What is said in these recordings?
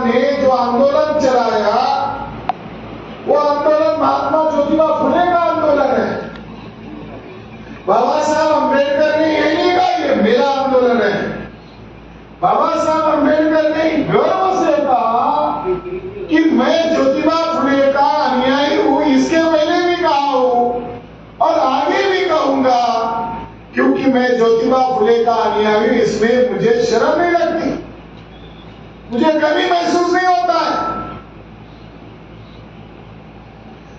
ने जो आंदोलन चलाया वो आंदोलन महात्मा ज्योतिबा फुले का आंदोलन है। बाबा साहब अम्बेडकर ने ये नहीं कहा ये मेरा आंदोलन है। बाबा साहब अम्बेडकर ने गर्व से कहा कि मैं ज्योतिबा फुले का अनुयायी हूं, इसके पहले भी कहा हूं और आगे भी कहूंगा, क्योंकि मैं ज्योतिबा फुले का अनुयायी हूं, इसमें मुझे शर्म नहीं लगती, मुझे कभी महसूस नहीं होता है।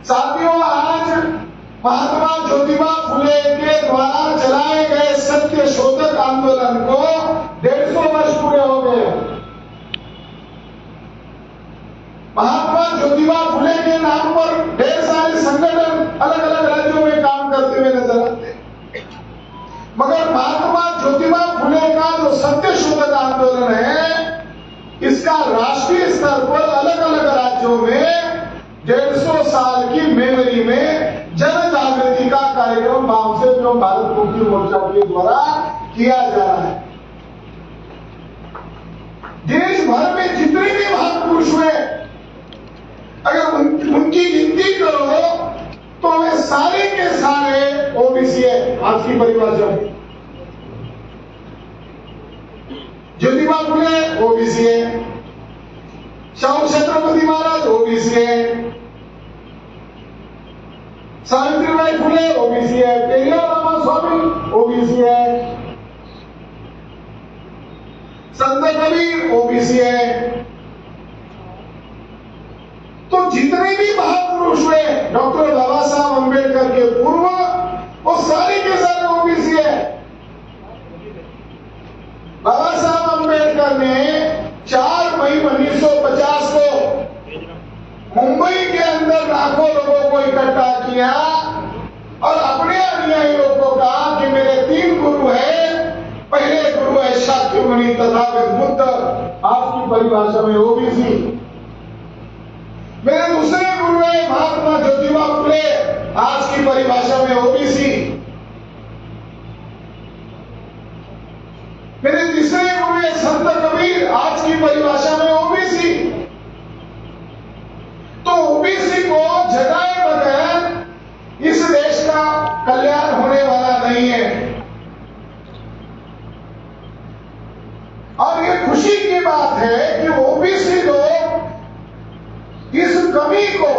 साथियों, आज महात्मा ज्योतिबा फुले के द्वारा चलाए गए सत्य शोधक आंदोलन को 150 वर्ष पूरे हो गए। महात्मा ज्योतिबा फुले के नाम पर ढेर सारे संगठन अलग अलग राज्यों में काम करते हुए नजर आते हैं, मगर महात्मा ज्योतिबा फुले का जो सत्य शोधक आंदोलन है, इसका राष्ट्रीय स्तर पर अलग अलग राज्यों में 150 साल की मेमोरी में जन जागृति का कार्यक्रम भाव से जो भारत मुक्ति मोर्चा के द्वारा किया जा रहा है। देश भर में जितने भी महापुरुष हुए, अगर उनकी गिनती करो तो वे सारे के सारे ओबीसी है। आज की परिभाषा में ज्योतिबा फुले ओबीसी है, शाहू छत्रपति महाराज ओबीसी है, सावित्रीबाई फुले ओबीसी है, पेरियार रामास्वामी ओबीसी है, संत कबीर ओबीसी है। तो जितने भी महापुरुष हुए डॉक्टर बाबा साहब अम्बेडकर के पूर्व, वो सारे के सारे ओबीसी है। बाबा साहब अम्बेडकर ने 4 मई 1950 को मुंबई के अंदर लाखों लोगों को इकट्ठा किया और अपने अनुयायियों को कहा कि मेरे 3 गुरु हैं। पहले गुरु है शाक्यमुनि तथागत बुद्ध, आज की परिभाषा में ओबीसी। मेरे दूसरे गुरु है महात्मा ज्योतिबा फुले, आज की परिभाषा में ओबीसी। मेरे तीसरे गुरु है संत कबीर, आज की परिभाषा में ओबीसी। तो ओबीसी को जगाए बगैर इस देश का कल्याण होने वाला नहीं है। और ये खुशी की बात है कि ओबीसी लोग इस कमी को,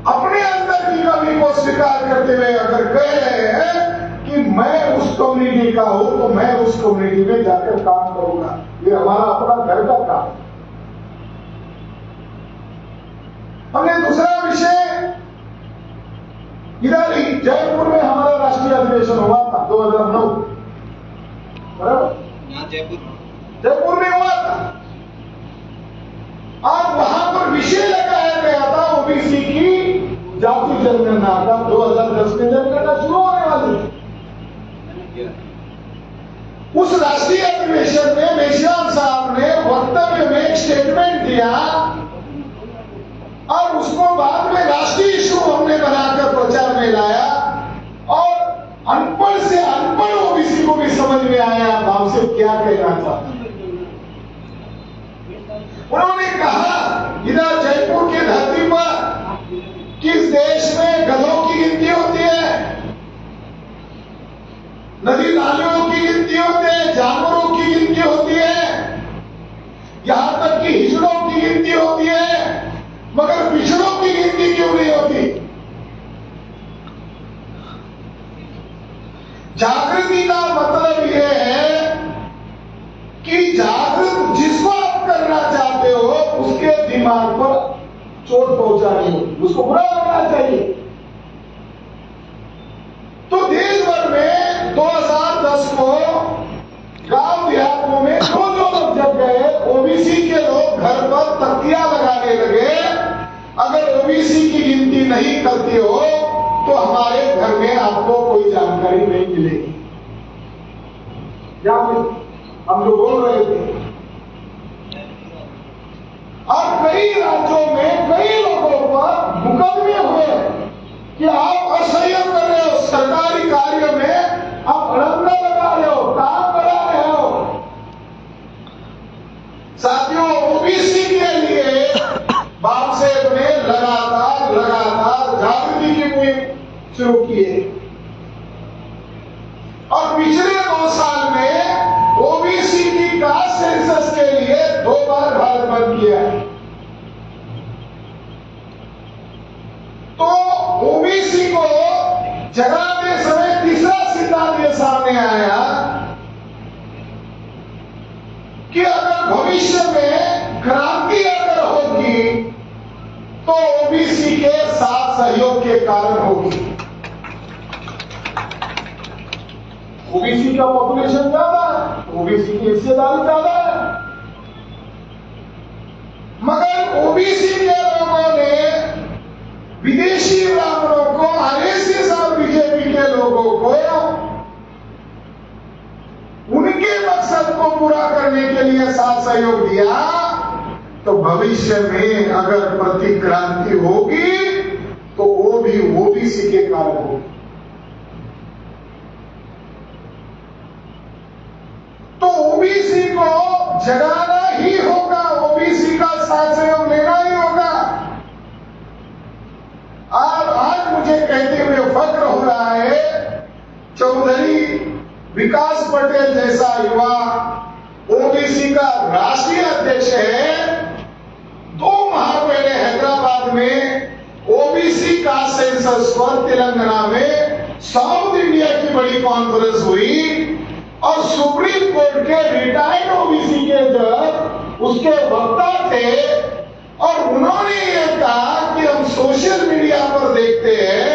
अपने अंदर की कमी को स्वीकार करते हुए अगर कह रहे हैं कि मैं उस कम्युनिटी का हूं तो मैं उस कम्युनिटी में जाकर काम करूंगा, ये हमारा अपना घर का काम। हमने दूसरा विषय, इधर ही जयपुर में हमारा राष्ट्रीय अधिवेशन हुआ था 2009, बराबर, जयपुर में हुआ था। आज वहां पर विषय लगाया गया था ओबीसी की जाति जनगणना का। 2010 में जनगणना शुरू होने वाली थी। उस राष्ट्रीय अधिवेशन में मेशियान साहब ने वक्तव्य में एक स्टेटमेंट दिया और उसको बाद में राष्ट्रीय इशू हमने बनाकर प्रचार में लाया और अनपढ़ से अनपढ़ ओबीसी को भी समझ में आया भाव से क्या कहना था। उन्होंने कहा इधर जयपुर की धरती पर किस देश में गधों की गिनती होती है, नदी नालियों की गिनती होती है, जानवरों की गिनती होती है, यहां तक कि हिजड़ों की गिनती होती है, मगर पिछड़ों की गिनती क्यों नहीं होती? जागृति का मतलब यह है कि जागृत जिसको आप करना चाहते हो उसके दिमाग पर चोट पहुंचानी हो, उसको बुरा लगना चाहिए। तो देश भर में 2010 को गांव देहातों में जो लोग जब गए, ओबीसी के लोग घर पर तख्तियां लगाने लगे, अगर ओबीसी की गिनती नहीं करती हो तो हमारे घर में आपको कोई जानकारी नहीं मिलेगी। या हम जो बोल रहे थे, और कई राज्यों में कई लोगों पर मुकदमे हुए कि आप असहयोग कर रहे हो, सरकारी कार्य में आप अड़ंगा लगा रहे हो, काम करा रहे हो। साथियों, ओबीसी के शुरू किए और पिछले 2 साल में ओबीसी की कास्ट सेंसस के लिए 2 बार भारत बंद किया है। तो ओबीसी को जगाते समय तीसरा सिद्धांत ये सामने आया कि अगर भविष्य में क्रांति अगर होगी तो ओबीसी के साथ सहयोग के कारण होगी। ओबीसी का पॉपुलेशन ज्यादा है, ओबीसी की हिस्सेदारी ज्यादा है, मगर ओबीसी के लोगों ने विदेशी ब्राह्मणों को, आरएसएस और बीजेपी के लोगों को उनके मकसद को पूरा करने के लिए साथ सहयोग दिया। तो भविष्य में अगर प्रतिक्रांति होगी तो वो भी ओबीसी के कारण होगी। तो ओबीसी को जगाना ही होगा, ओबीसी का साथ सहयोग लेना ही होगा। और आज मुझे कहते हुए फख्र हो रहा है, चौधरी विकास पटेल जैसा युवा ओबीसी का राष्ट्रीय अध्यक्ष है। 2 माह पहले हैदराबाद में ओबीसी का सेंसस पर तेलंगाना में साउथ इंडिया की बड़ी कॉन्फ्रेंस हुई और सुप्रीम कोर्ट के रिटायर्ड ओबीसी के जज उसके वक्ता थे और उन्होंने ये कहा कि हम सोशल मीडिया पर देखते हैं,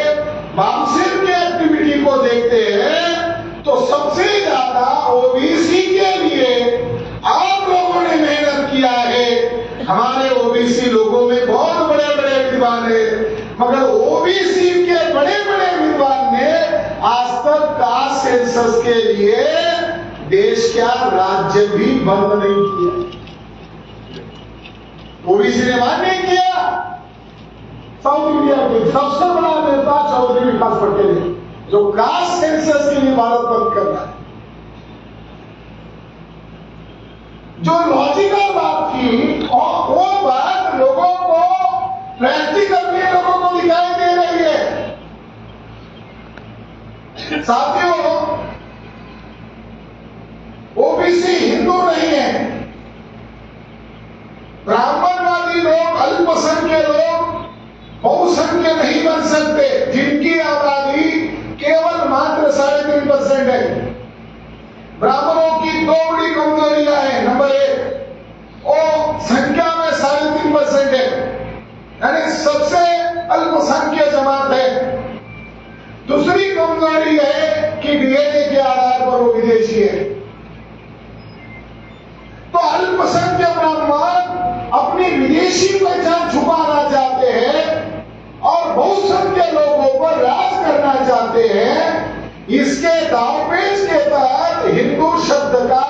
बामसेन की एक्टिविटी को देखते हैं, तो सबसे ज्यादा ओबीसी के लिए आप लोगों ने मेहनत किया है। हमारे ओबीसी लोगों में बहुत बड़े बड़े विद्वान है, मगर ओबीसी के बड़े बड़े विद्वान ने आज तक कास्ट सेंसस के लिए देश का राज्य भी बंद नहीं किया। ओबीसी ने मान्य किया। साउथ इंडिया के सबसे बड़ा नेता चौधरी विकास पटेल है, जो कास्ट सेंसस के लिए भारत बंद कर रहा है। जो लॉजिकल बात थी और वो बात लोगों को प्रैक्टिकली लोगों को दिखाई दे रही है। साथियों, ओबीसी हिंदू नहीं है। ब्राह्मणवादी लोग, अल्पसंख्यक लोग बहुसंख्य नहीं बन सकते, जिनकी आबादी केवल मात्र 3.5% है। ब्राह्मणों की 2 बड़ी कमजोरियां हैं। नंबर 1, वो संख्या में 3.5% है, यानी सबसे अल्पसंख्यक जमात है। दूसरी कमजोरी है कि डीएनए के आधार पर वो विदेशी है। तो अल्पसंख्यक ब्राह्मण अपनी विदेशी पहचान छुपाना चाहते हैं और बहुसंख्यक लोगों पर राज करना चाहते हैं। इसके दावपेच के तहत हिंदू शब्द का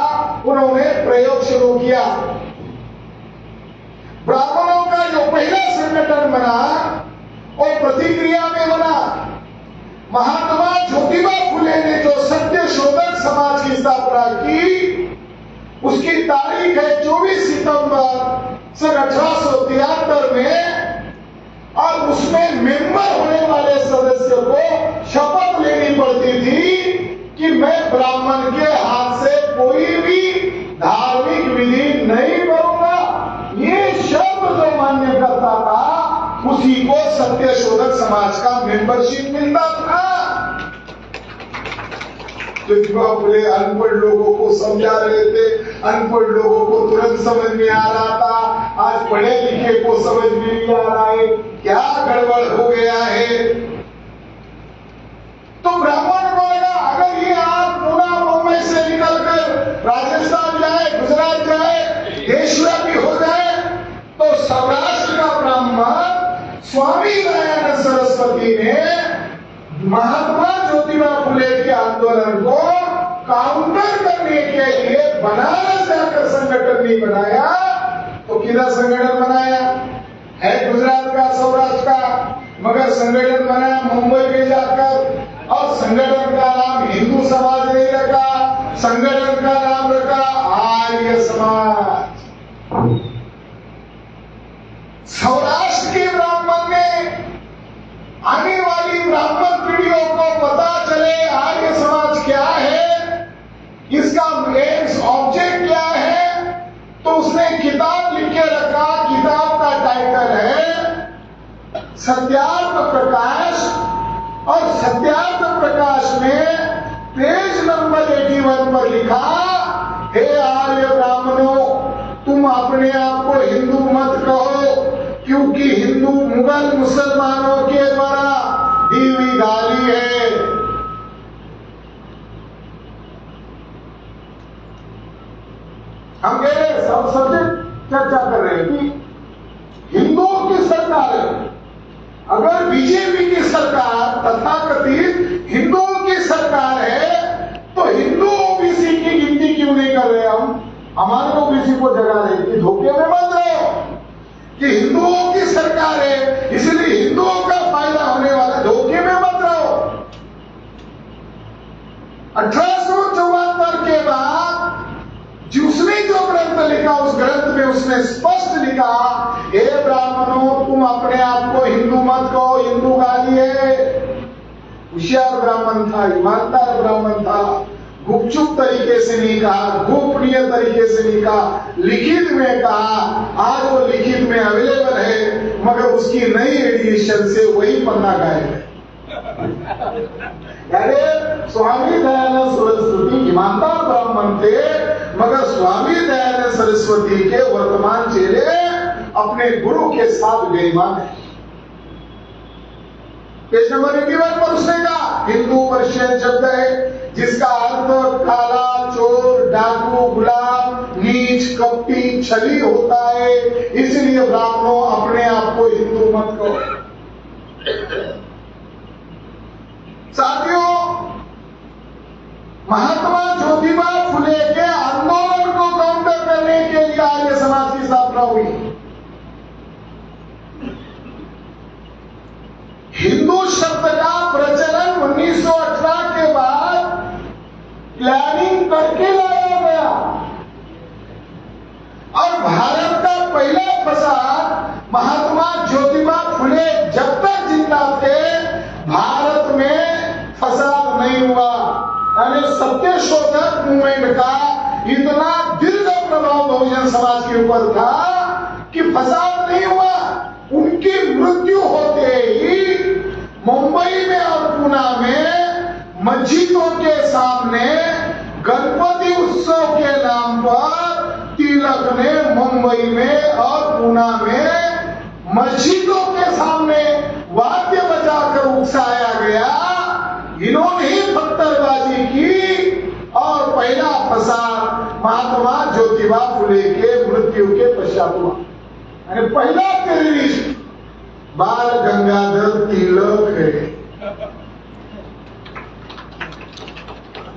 उन्होंने प्रयोग शुरू किया। ब्राह्मणों का जो पहला संगठन बना और प्रतिक्रिया में बना, महात्मा ज्योतिबा फुले ने जो सत्य शोधक समाज की स्थापना की, उसकी तारीख है 24 सितंबर सन 1873 में, और उसमें मेंबर होने वाले सदस्य को शपथ लेनी पड़ती थी कि मैं ब्राह्मण के हाथ से कोई भी धार्मिक विधि नहीं करूंगा। ये शब्द जो मान्य करता था, उसी को सत्य शोधक समाज का मेंबरशिप मिलता था। ज्योतिबा फुले अनपढ़ लोगों को समझा रहे थे, अनपढ़ लोगों को तुरंत समझ में आ रहा था, आज पढ़े लिखे को समझ में नहीं आ रहा है, क्या गड़बड़ हो गया है। तो ब्राह्मण को लगा अगर ये आप पूना मुंबई से निकलकर राजस्थान जाए, गुजरात जाए, देशव्यापी हो जाए, तो सौराष्ट्र का ब्राह्मण स्वामी दयानंद सरस्वती ने महात्मा ज्योतिबा फुले के आंदोलन को काउंटर करने के लिए बनारस जाकर संगठन नहीं बनाया, तो किधर संगठन बनाया है? गुजरात का, सौराष्ट्र का, मगर संगठन बनाया मुंबई में जाकर, और संगठन का नाम हिंदू समाज नहीं रखा, संगठन का नाम रखा आर्य समाज। सौराष्ट्र के ब्राह्मण ने आने वाली ब्राह्मण पीढ़ियों सत्यार्थ प्रकाश, और सत्यार्थ प्रकाश में पेज नंबर 81 पर लिखा, हे आर्य ब्राह्मणों, तुम अपने आप को हिंदू मत कहो, क्योंकि हिंदू मुगल मुसलमानों के द्वारा दी हुई गाली है। हम कह रहे सब सब्जेक्ट चर्चा कर रहे हैं कि हिंदुओं की सरकार है। अगर बीजेपी की सरकार तथाकथित हिंदुओं की सरकार है, तो हिंदू ओबीसी की गिनती क्यों नहीं कर रहे हमारे ओबीसी को जगा रहे कि धोखे में मत रहो कि हिंदुओं की सरकार है, इसलिए हिंदुओं का फायदा होने वाला, धोखे में मत रहो। 1874 के बाद उसने जो ग्रंथ लिखा, उस ग्रंथ में उसने स्पष्ट लिखा, हे ब्राह्मणों, तुम अपने आप को हिंदू मत कहो, हिंदू गाली है। होशियार ब्राह्मण था, ईमानदार ब्राह्मण था, गुपचुप तरीके से नहीं कहा, गोपनीय तरीके से नहीं कहा, लिखित में कहा। आज वो लिखित में अवेलेबल है, मगर उसकी नई एडिशन से वही पन्ना गायब है। अरे स्वामी दयानंद सरस्वती ईमानदार ब्राह्मण थे, मगर स्वामी दयानंद सरस्वती के वर्तमान चेले अपने गुरु के साथ बेईमान है। पेज नंबर 81 पर उसने कहा, हिंदू पर्शियन शब्द है जिसका अर्थ काला, चोर, डाकू, गुलाम, नीच, कपटी, छली होता है, इसलिए ब्राह्मणों अपने आप को हिंदू मत कहो। साथियों, महात्मा ज्योतिबा फुले के आंदोलन को काउंटर करने के लिए आर्य समाज की स्थापना हुई। हिंदू शब्द का प्रचलन 1918 के बाद प्लानिंग करके लाया गया, और भारत का पहला फसाद महात्मा ज्योतिबा फुले जब तक जिंदा थे, भारत में फसाद नहीं हुआ। यानी सत्यशोधक मूवमेंट का इतना दीर्घ प्रभाव बहुजन समाज के ऊपर था कि फसाद नहीं हुआ। उनकी मृत्यु होते ही मुंबई में और पुणे में मस्जिदों के सामने गणपति उत्सव के नाम पर तिलक ने मुंबई में और पुणे में मस्जिदों के सामने वाद्य बजाकर उकसाया गया। इन्होंने ही पत्थरबाजी की, और पहला फसाद महात्मा ज्योतिबा फुले के मृत्यु के पश्चात हुआ। यानी पहला टेररिस्ट बाल गंगाधर तिलक है।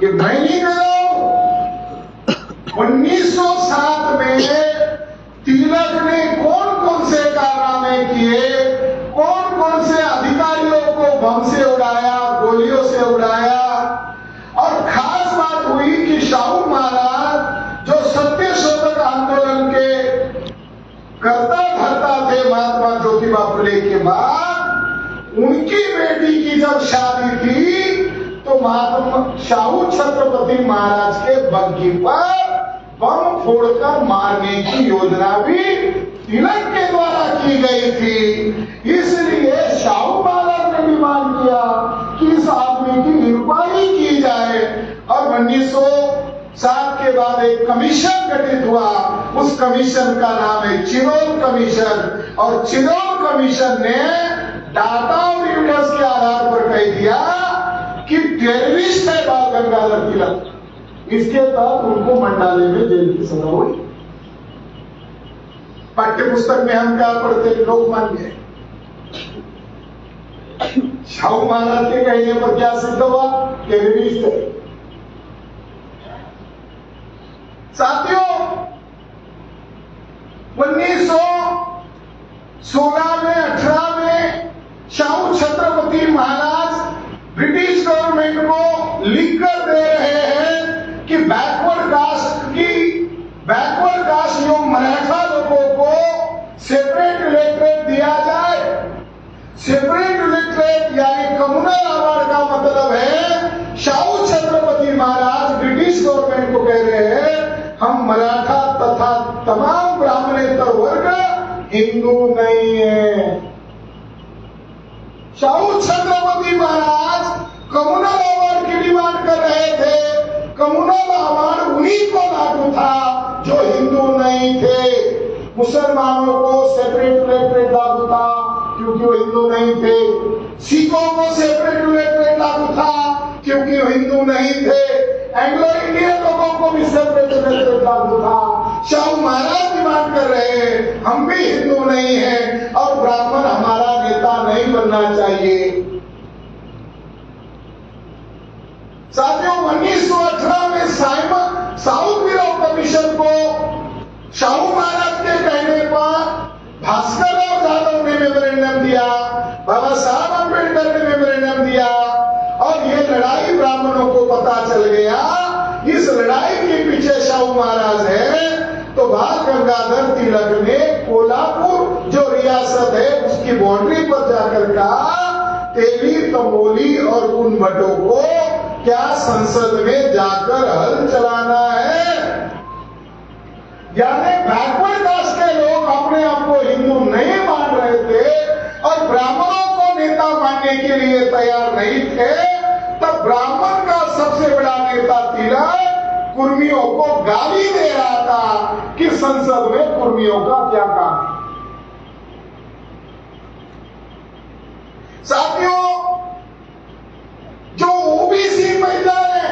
ये मैं नहीं कर रहा हूं। 1907 में तिलक ने कौन कौन से कारनामे किए, कौन कौन से अधिकारियों को बम से उड़ाया, गोलियों से उड़ाया। और खास बात हुई कि शाहू महाराज जो सत्यशोधक आंदोलन के कर्ता धर्ता थे महात्मा ज्योतिबा फुले के बाद, उनकी बेटी की जब शादी थी तो महात्मा शाहू छत्रपति महाराज के बग्घी पर बम फोड़कर मारने की योजना भी तिलक के द्वारा की गई थी। इसलिए शाहू महाराज ने डिमांड किया कि इस आदमी की इंक्वायरी की जाए, और 1907 के बाद एक कमीशन गठित हुआ। उस कमीशन का नाम है चिरोल कमीशन, और चिरोल कमीशन ने डाटा और एविडेंस के आधार पर कह दिया कि टेररिस्ट है बाल गंगाधर तिलक। इसके तहत उनको मंडाले में जेल की सजा हुई। पाठ्य पुस्तक में हम क्या पढ़ते, लोकमान्य। शाहू महाराज के कहने पर क्या सिद्ध हुआ, टेररिस्ट है। साथियों, 1916 में 18 में शाहू छत्रपति महाराज ब्रिटिश गवर्नमेंट को लिखकर दे रहे हैं कि बैकवर्ड कास्ट एवं मराठा लोगों को सेपरेट इलेक्ट्रेट दिया जाए। सेपरेट इलेक्ट्रेट यानी कम्युनल अवार्ड का मतलब है, शाहू छत्रपति महाराज ब्रिटिश गवर्नमेंट को कह रहे हैं, हम मराठा तथा तमाम ब्राह्मणेतर वर्ग हिंदू नहीं है। शाहू छत्रपति महाराज कम्युनल अवार्ड की डिमांड कर रहे थे। कम्युनल अवार्ड उन्हीं को लागू था जो हिंदू नहीं थे। मुसलमानों को सेपरेट इलेक्ट्रेट लागू था क्योंकि वो हिंदू नहीं थे। सिखों को सेपरेट इलेक्ट्रेट लागू था क्योंकि वो हिंदू नहीं थे। एंग्लो इंडियन लोगों को भी सेपरेट इलेक्ट्रेट लागू था। शाहू महाराज डिमांड कर रहे हैं हम भी हिंदू नहीं हैं और ब्राह्मण हमारा नेता नहीं बनना चाहिए। साथियों 1918 में साउथ बिलो कमीशन को शाहू महाराज के कहने पर भास्करराव जाधव ने मेमोरेंडम दिया, बाबा साहब अम्बेडकर ने मेमोरेंडम दिया और ये लड़ाई ब्राह्मणों को पता चल गया। इस लड़ाई के पीछे शाहू महाराज है। तो बाल गंगाधर तिलक ने कोल्हापुर जो रियासत है उसकी बाउंड्री पर जाकर कहा तेली, तंबोली और कुनभटों को क्या संसद में जाकर हल चलाना है। यानी बैकवर्ड कास्ट के लोग अपने आप को हिंदू नहीं मान रहे थे और ब्राह्मणों को नेता मानने के लिए तैयार नहीं थे। तब ब्राह्मण का सबसे बड़ा नेता तिलक कुर्मियों को गाली दे रहा था कि संसद में कुर्मियों का क्या काम है। साथियों जो ओबीसी पहचान है,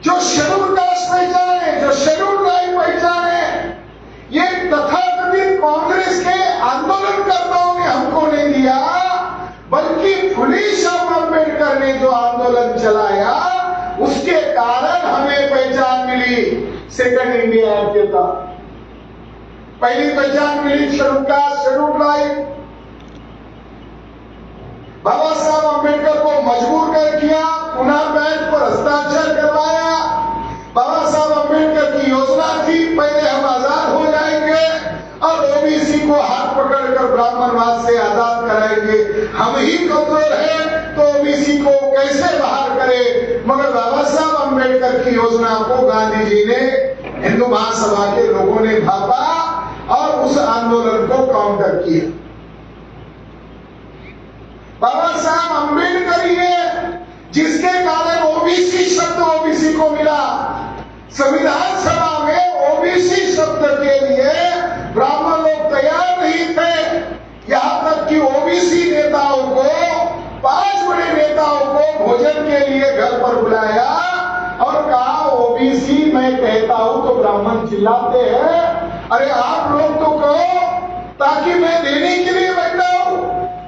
जो शेड्यूल कास्ट पहचान है, जो शेड्यूल ट्राइब पहचान है, ये तथाकथित कांग्रेस के आंदोलनकर्ताओं ने हमको नहीं दिया, बल्कि फुले शाह अम्बेडकर ने जो आंदोलन चलाया उसके कारण हमें पहचान मिली। सेकंड इंडिया एक्ट के तहत पहली पहचान मिली शेड्यूल कास्ट, शेड्यूल ट्राइब। बाबा साहब अम्बेडकर को मजबूर कर किया, पुनः बैंक पर हस्ताक्षर करवाया। बाबा साहब अम्बेडकर की योजना थी पहले हम आजाद हो जाएंगे और ओबीसी को हाथ पकड़कर ब्राह्मणवाद से आजाद कराएंगे। हम ही कमजोर हैं तो ओबीसी को कैसे बाहर करें। मगर बाबा साहब अम्बेडकर की योजना को गांधी जी ने, हिंदू महासभा के लोगों ने भापा और उस आंदोलन को काउंटर किया। बाबा साहब अम्बेडकर ही है जिसके कारण ओबीसी शब्द ओबीसी को मिला। संविधान सभा में ओबीसी शब्द के लिए ब्राह्मण लोग तैयार नहीं थे। यहां तक कि ओबीसी नेताओं को, 5 बड़े नेताओं को भोजन के लिए घर पर बुलाया और कहा ओबीसी मैं कहता हूं तो ब्राह्मण चिल्लाते हैं, अरे आप लोग तो कहो ताकि मैं देने के लिए बैठा हूं।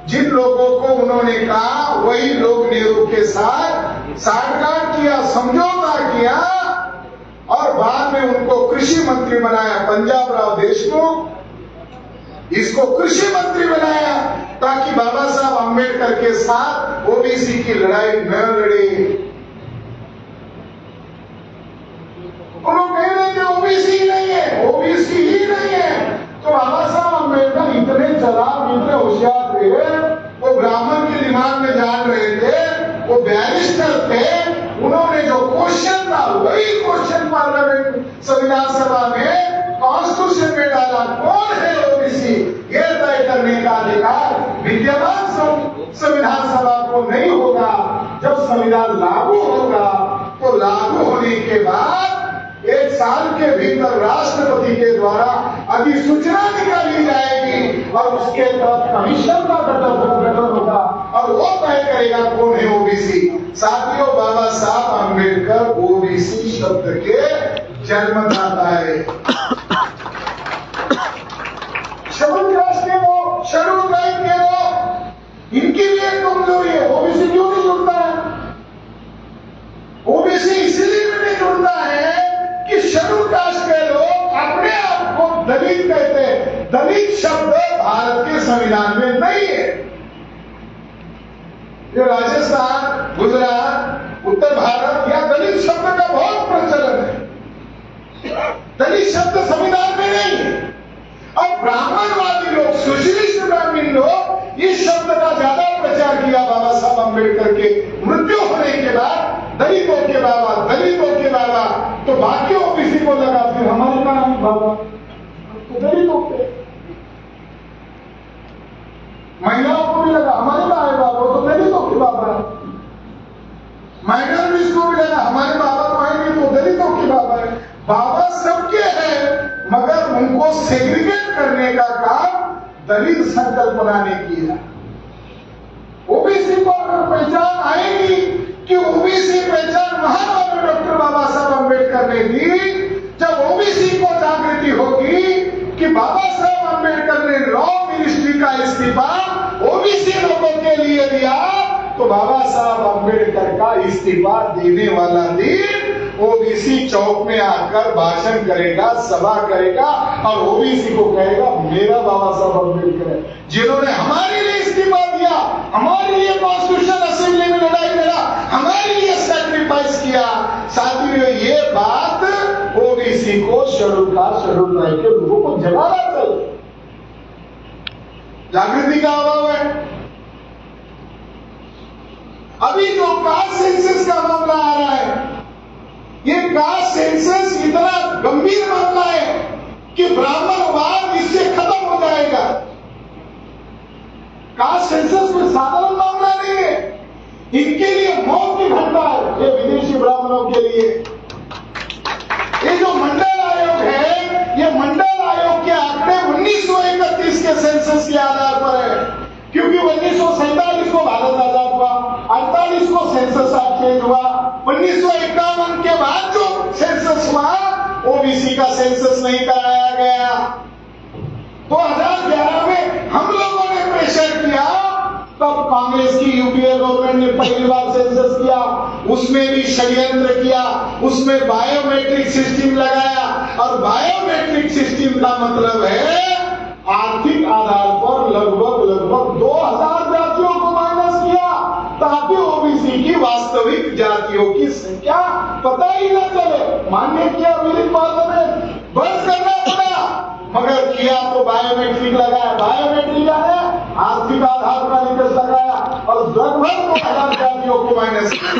जिन लोगों को उन्होंने कहा वही लोग नेहरू के साथ साठगांठ किया, समझौता किया और बाद में उनको कृषि मंत्री बनाया। पंजाब राव देशमुख इसको कृषि मंत्री बनाया ताकि बाबा साहब अम्बेडकर के साथ ओबीसी की लड़ाई न लड़े। उन्होंने कह रहे थे ओबीसी नहीं है, ओबीसी ही नहीं है। तो बाबा साहब अम्बेडकर इतने चालाक, इतने होशियार थे, वो ब्राह्मण के दिमाग में जान रहे थे, वो बैरिस्टर थे। उन्होंने जो क्वेश्चन था वही क्वेश्चन पार्लियामेंट संविधान सभा में कॉन्स्टिट्यूशन में डाला, कौन है ओबीसी, ये तय करने का अधिकार विद्यमान संविधान सभा को नहीं होगा। जब संविधान लागू होगा तो लागू होने के बाद 1 साल के भीतर राष्ट्रपति के द्वारा अधिसूचना निकाली जाएगी और उसके तहत कमीशन का गठन होगा और वो तय करेगा कौन है ओबीसी। साथियों बाबा साहब अम्बेडकर ओबीसी शब्द के जन्मदाता है। शेड्यूल कास्ट के लोग, शेड्यूल ट्राइब के लोग, इनकी भी एक कमजोरी है। ओबीसी क्यों नहीं जुड़ता है? ओबीसी इसलिए नहीं जुड़ता है कि शेड्यूल कास्ट के लोग अपने आप को दलित कहते हैं। दलित शब्द भारत के संविधान में नहीं है। ये राजस्थान, गुजरात, उत्तर भारत या दलित शब्द का बहुत प्रचलन है। दलित शब्द संविधान में नहीं है। और ब्राह्मणवादी लोग, सोशलिस्ट ब्राह्मण लोग इस शब्द का ज्यादा प्रचार किया बाबा साहब अम्बेडकर के मृत्यु होने के बाद। दलितों के बाबा, दलितों के बाबा, तो बाकी ओबीसी को लगा फिर हमारे कहा नहीं बाबा, तो दलितों के, महिलाओं को भी लगा हमारे कहा को सेग्रीगेट करने का काम दलित संकल्पना ने किया। ओबीसी को अगर पहचान आएगी कि ओबीसी पहचान महान डॉक्टर बाबा साहब अम्बेडकर ने दी, जब ओबीसी को जागृति होगी कि बाबा साहब अम्बेडकर ने लॉ मिनिस्ट्री का इस्तीफा ओबीसी लोगों के लिए दिया, तो बाबा साहब अम्बेडकर का इस्तीफा देने वाला दिन ओबीसी चौक में आकर भाषण करेगा, सभा करेगा और ओबीसी को कहेगा मेरा बाबा साहब अम्बेडकर है, जिन्होंने हमारे लिए इस्तीफा दिया, हमारे लिए कॉन्स्टिट्यूशन असेंबली में लड़ाई लड़ा, हमारे लिए सैक्रिफाइस किया। साथियों, ये बात ओबीसी को शेड्यूल कास्ट शेड्यूल ट्राइब के लोगों को जगाना चाहिए। जागृति का अभाव है। अभी जो कास्ट सेंसस का मामला आ रहा है, ये कास्ट सेंसस इतना गंभीर मामला है कि ब्राह्मणवाद इससे खत्म हो जाएगा। कास्ट सेंसस कोई साधारण मामला नहीं है, इनके लिए मौत की घटना है। ये विदेशी ब्राह्मणों के लिए ये जो मंडल आयोग है, ये मंडल आयोग के आंकड़े 1931 के सेंसस के आधार पर है, क्योंकि 1947 को भारत आजाद हुआ, 48 को सेंसस एक्ट चेंज हुआ, 1951 के बाद जो सेंसस हुआ ओबीसी का सेंसस नहीं कराया गया। 2011 में हम लोगों ने प्रेशर किया, तब कांग्रेस की यूपीए गवर्नमेंट ने पहली बार सेंसस किया, उसमें भी षड्यंत्र किया, उसमें बायोमेट्रिक सिस्टम लगाया, और बायोमेट्रिक सिस्टम का मतलब है आर्थिक आधार पर लगभग 2000 जातियों को माइनस किया, ताकि ओबीसी की वास्तविक जातियों की संख्या पता ही न चले। मान्य किया विलियम पार्लियामेंट, बंद करना पड़ा, मगर किया तो बायोमेट्रिक लगाया। बायोमेट्रिक है आर्थिक आधार का निकट लगाया और लगभग 2000 जातियों को माइनस किया।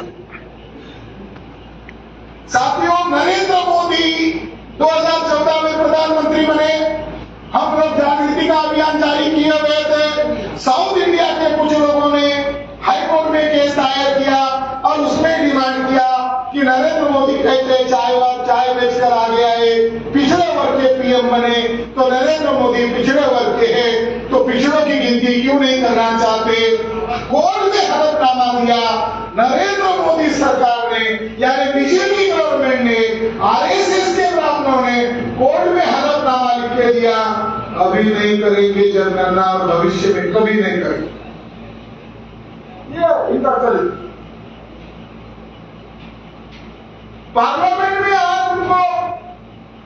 साथियों, नरेंद्र मोदी 2014 में प्रधानमंत्री बने, हम लोग जागृति का अभियान जारी किए हुए थे। साउथ इंडिया के कुछ लोगों ने हाईकोर्ट में केस दायर किया और उसमें डिमांड किया कि नरेंद्र मोदी कहते चाय बेचकर आगे आए, पिछड़े वर्ग के पीएम बने, तो नरेंद्र मोदी पिछड़े वर्ग के हैं, तो पिछड़ों की गिनती क्यों नहीं करना चाहते। कोर्ट में हलफनामा दिया। नरेंद्र मोदी सरकार ने, यानी बीजेपी गवर्नमेंट ने, आरएसएस के ब्राह्मणों ने कोर्ट में हलफनामा लिख के दिया, अभी नहीं करेंगे जनगणना और भविष्य में कभी नहीं करेंगे। ये इनका चरित्र। पार्लियामेंट में आज उनको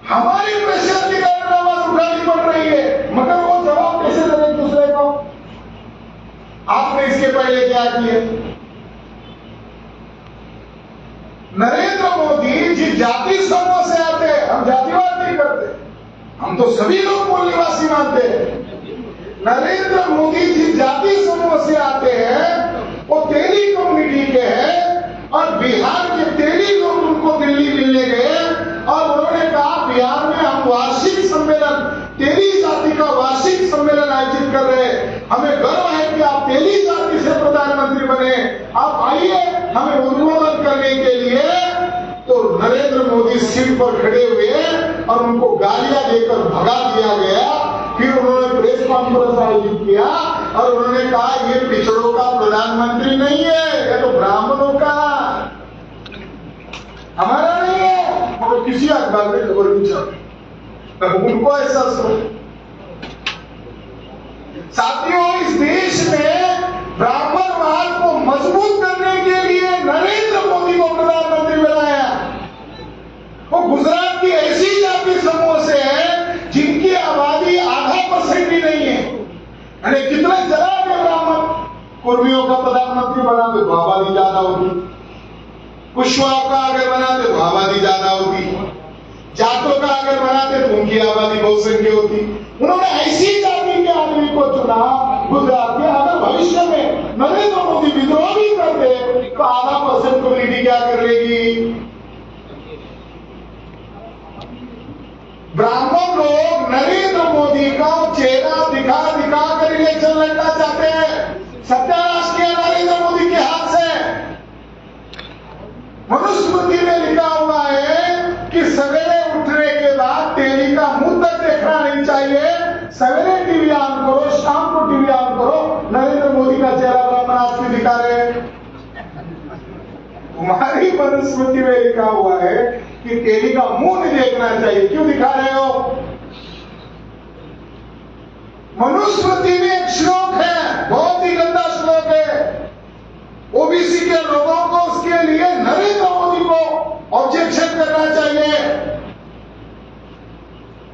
हमारी प्रेशर की कारण आवाज उठानी पड़ रही है, मगर वो जवाब कैसे दें एक दूसरे को। आपने इसके पहले क्या किया? नरेंद्र मोदी जिस जाति समूह से आते हैं, हम जातिवाद नहीं करते, हम तो सभी लोग मूल निवासी मानते हैं। नरेंद्र मोदी जिस जाति समूह से आते हैं वो तेली कम्युनिटी के हैं, और बिहार के तेली लोग उनको दिल्ली मिलने गए और उन्होंने कहा बिहार में हम वार्षिक सम्मेलन, तेली जाति का वार्षिक सम्मेलन आयोजित कर रहे हैं, हमें गर्व है कि आप तेली जाति से प्रधानमंत्री बने, आप आइए हमें उन्मोदन करने के लिए। तो नरेंद्र मोदी सीट पर खड़े हुए और उनको गालियां देकर भगा दिया गया। फिर उन्होंने प्रेस कॉन्फ्रेंस आयोजित किया और उन्होंने कहा ये पिछड़ों का प्रधानमंत्री नहीं है, ये तो ब्राह्मणों का, हमारा नहीं है। मगर किसी अखबार में खबर नहीं चल, उनको ऐसा सोच। साथियों, इस देश में ब्राह्मणवाद को मजबूत करने के लिए नरेंद्र मोदी को प्रधानमंत्री बनाया। वो गुजरात की ऐसी जाति समूह से है जिनकी आबादी 0.5% भी नहीं है। अरे कितने जरा के ब्राह्मण कुर्मियों का प्रधानमंत्री बनाते तो आबादी ज्यादा होती, कुशवाहा का अगर बनाते तो आबादी ज्यादा होती, जाटों का अगर बनाते तो उनकी आबादी बहुसंख्यक होती। उन्होंने ऐसी जाति के आदमी को चुना गुजरात के। अगर भविष्य में नरेंद्र मोदी विद्रोह भी कर दे तो 0.5% कम्युनिटी क्या कर लेगी? ब्राह्मण लोग नरेंद्र मोदी का चेहरा दिखा कर इलेक्शन लड़ना चाहते हैं। सत्यानाश किया नरेंद्र मोदी के हाथ से। मनुस्मृति में लिखा हुआ है कि सवेरे उठने के बाद तेली का मुंह तक देखना नहीं सुबह टीवी ऑन करो, शाम को टीवी ऑन करो, नरेंद्र मोदी का चेहरा ब्राह्मण आज क्यों दिखा रहे हैं? तुम्हारी मनुस्मृति में लिखा हुआ है कि तेरी का मुंह नहीं देखना चाहिए, क्यों दिखा रहे हो? मनुस्मृति में एक श्लोक है, बहुत ही गंदा श्लोक है। ओबीसी के लोगों को उसके लिए नरेंद्र मोदी को ऑब्जेक्शन करना चाहिए,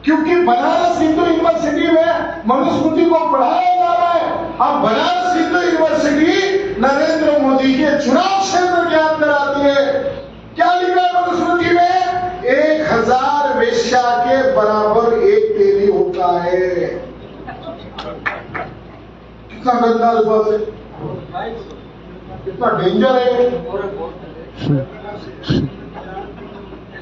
क्योंकि बनारस हिंदू यूनिवर्सिटी में मनुस्मृति को पढ़ाया जा रहा है। अब बनारस हिंदू यूनिवर्सिटी नरेंद्र मोदी के चुनाव क्षेत्र ज्ञान कराती है। क्या लिखा है मनुस्मृति में? 1000 वेश्या के बराबर एक तेली होता है। कितना गंदा अल्फाज है, कितना डेंजर है।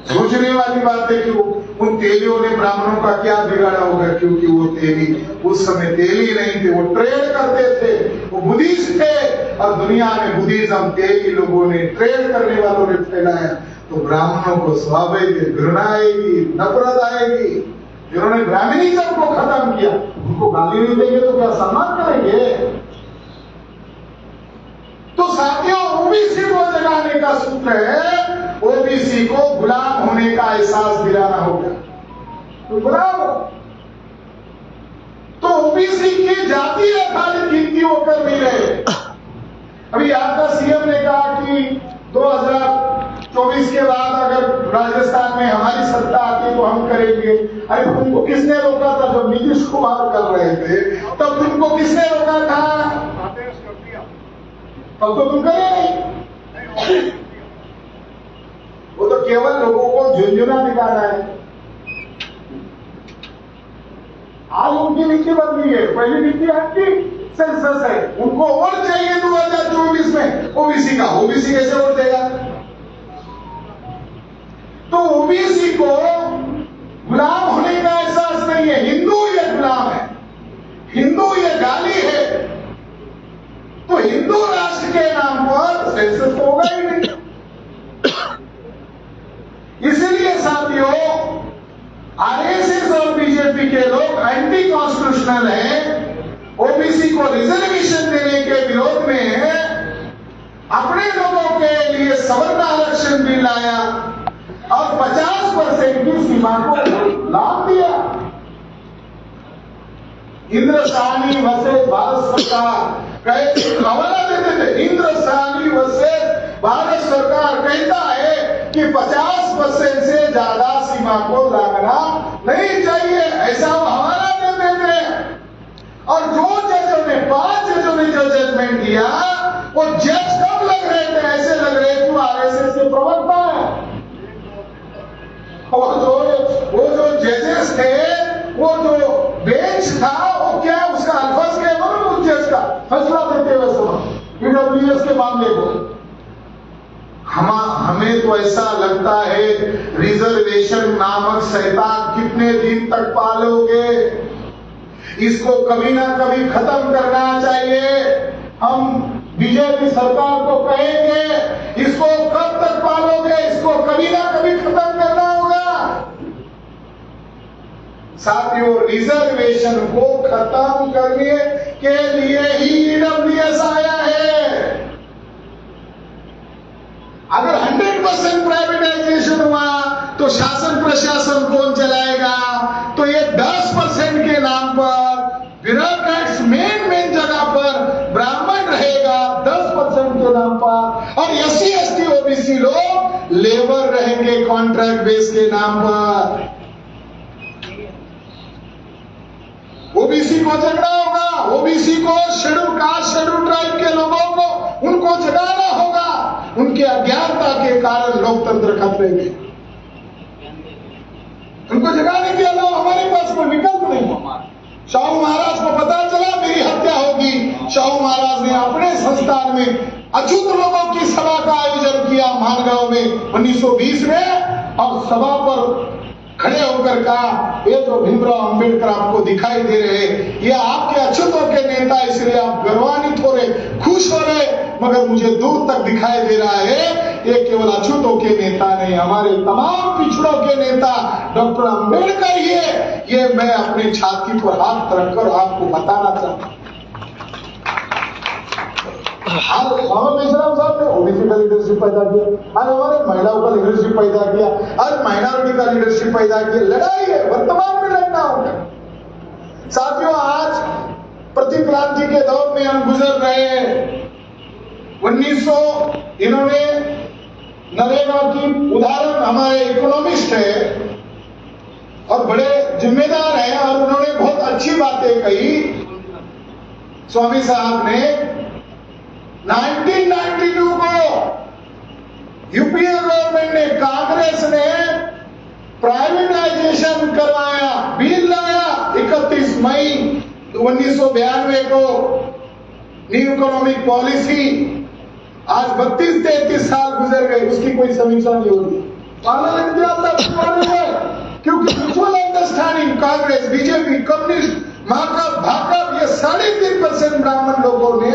सोचने वाली बात है कि उन तेलियों ने ब्राह्मणों का क्या बिगाड़ा होगा, क्योंकि वो तेली उस समय तेली नहीं थे, वो ट्रेड करते थे, वो बुद्धिस्ट थे। और दुनिया में बुद्धिज्म तेली लोगों ने, ट्रेड करने वालों ने फैलाया, तो ब्राह्मणों को स्वाभाविक घृणा आएगी, नफरत आएगी। जिन्होंने ब्राह्मणिज्म को खत्म किया, उनको गाली नहीं देंगे तो क्या सम्मान करेंगे? तो साथियों, ओबीसी को जगाने का सूत्र है, ओबीसी को गुलाम होने का एहसास दिलाना होगा। तो गुलाम, तो ओबीसी की जातीय खाली गिनती वो कर नहीं रहे। अभी आपका सीएम ने कहा कि 2024 के बाद अगर राजस्थान में हमारी सत्ता आती तो हम करेंगे। अरे तुमको किसने रोका था? जब नीतीश कुमार कर रहे थे तब तुमको किसने रोका था? तब तो तुम करे नहीं। वो तो केवल लोगों को झुंझुना दिखाना है। आज उनकी नीति बदली है, पहली नीति आपकी सेंसस है, उनको वोट चाहिए 2024 में ओबीसी का। ओबीसी कैसे वोट देगा? तो ओबीसी को गुलाम होने का एहसास नहीं है। हिंदू ये गुलाम है, हिंदू ये गाली है, तो हिंदू राष्ट्र के नाम पर सेंसस तो होगा ही नहीं। इसलिए साथियों, आरएसएस और बीजेपी के लोग एंटी कॉन्स्टिट्यूशनल हैं, ओबीसी को रिजर्वेशन देने के विरोध में अपने लोगों के लिए सवर्ण आरक्षण बिल लाया और 50% की सीमा को लाभ दिया। इंद्रसानी वसे भारत सरकार हवाला देते थे, इंद्रसानी वसे भारत सरकार कहता है कि 50% से ज्यादा सीमा को लांघना नहीं चाहिए, ऐसा वो हवाला देते थे। और जो जजों ने, 5 जजों ने जो जजमेंट दिया, वो जज कब लग रहे थे? ऐसे लग रहे थे वो आरएसएस के प्रवक्ता है। और वो जो जजेस थे, वो जो बेंच था, वो क्या उसका अल्फाज क्या है? उस जज का फैसला देते हुए समय ईडब्ल्यूएस के मामले को हमें तो ऐसा लगता है रिजर्वेशन नामक शैतान कितने दिन तक पालोगे? इसको कभी ना कभी खत्म करना चाहिए। हम बीजेपी सरकार को कहेंगे, इसको कब तक पालोगे? इसको कभी ना कभी खत्म करना होगा। साथियों, रिजर्वेशन को खत्म करने के लिए ही ईडब्ल्यूएस आया है। अगर 100% प्राइवेटाइजेशन हुआ तो शासन प्रशासन कौन चलाएगा? तो ये 10% के नाम पर ब्यूरोक्रेट्स मेन जगह पर ब्राह्मण रहेगा, 10% के नाम पर, और एससी एसटी ओबीसी लोग लेबर रहेंगे कॉन्ट्रैक्ट बेस के नाम पर। ओबीसी को जगना होगा, ओबीसी को शेड्यूल कास्ट शेड्यूल ट्राइब के लोगों को उनको जगाना होगा। उनके अज्ञानता के कारण लोकतंत्र खतरे में, उनको जगाने के अलावा हमारे पास कोई विकल्प नहीं। शाहू महाराज को पता चला मेरी हत्या होगी, शाहू महाराज ने अपने संस्थान में अछूत लोगों की सभा का आयोजन किया मानगांव में 1920 में, और सभा पर खड़े होकर कहा, ये जो भीमराव अंबेडकर आपको दिखाई दे रहे, ये आपके अछूतों के नेता, इसलिए आप गर्वान्वित हो रहे, खुश हो रहे, मगर मुझे दूर तक दिखाई दे रहा है ये केवल अछूतों के नेता नहीं, हमारे तमाम पिछड़ों के नेता डॉक्टर अंबेडकर ये मैं अपनी छाती पर हाथ रखकर आपको बताना चाहता हूं। आज बाबा मेश्राम साहब ने ओबीसी का लीडरशिप पैदा किया, आज हमारे महिलाओं का लीडरशिप पैदा किया, आज माइनॉरिटी का लीडरशिप पैदा किया। लड़ाई है, वर्तमान में लड़ना होगा साथियों। आज प्रतिक्रांति के दौर में हम गुजर रहे हैं। 1900 इन्होंने नरेगा की उदाहरण, हमारे इकोनॉमिस्ट है और बड़े जिम्मेदार हैं और उन्होंने बहुत अच्छी बातें कही। स्वामी साहब ने 1992 को यूपीए गवर्नमेंट ने, कांग्रेस ने प्राइवेटाइजेशन करवाया, बिल लाया 31 मई 1992 को, न्यू इकोनॉमिक पॉलिसी। आज 32-33 साल गुजर गए, उसकी कोई समीक्षा नहीं हो रही। क्योंकि mutual understanding Congress, BJP, communist, माकप, भाकप, ये 3.5% ब्राह्मण लोगों ने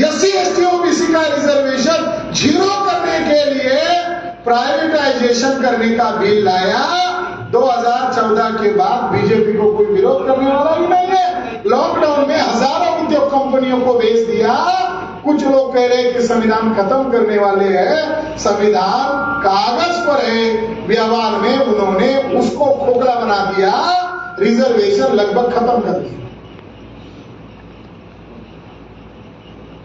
SC/ST ओबीसी का रिजर्वेशन 0 करने के लिए प्राइवेटाइजेशन करने का बिल लाया। 2014 के बाद बीजेपी को कोई विरोध करने वाला ही नहीं है। लॉकडाउन में हजारों उद्योग कंपनियों को बेच दिया। कुछ लोग कह रहे हैं कि संविधान खत्म करने वाले हैं। संविधान कागज पर है, व्यवहार में उन्होंने उसको खोखला बना दिया, रिजर्वेशन लगभग खत्म कर दिया।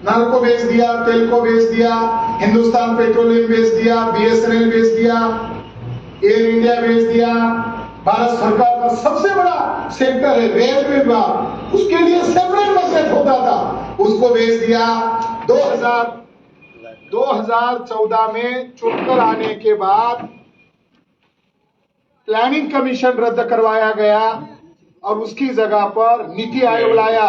नल को बेच दिया, तेल को बेच दिया, हिंदुस्तान पेट्रोलियम बेच दिया, BSNL बेच दिया, एयर इंडिया बेच दिया। भारत सरकार का सबसे बड़ा सेक्टर है रेलवे विभाग, उसके लिए सेपरेट बजट होता था, उसको बेच दिया। 2014 में चुनकर आने के बाद प्लानिंग कमीशन रद्द करवाया गया और उसकी जगह पर नीति आयोग लाया।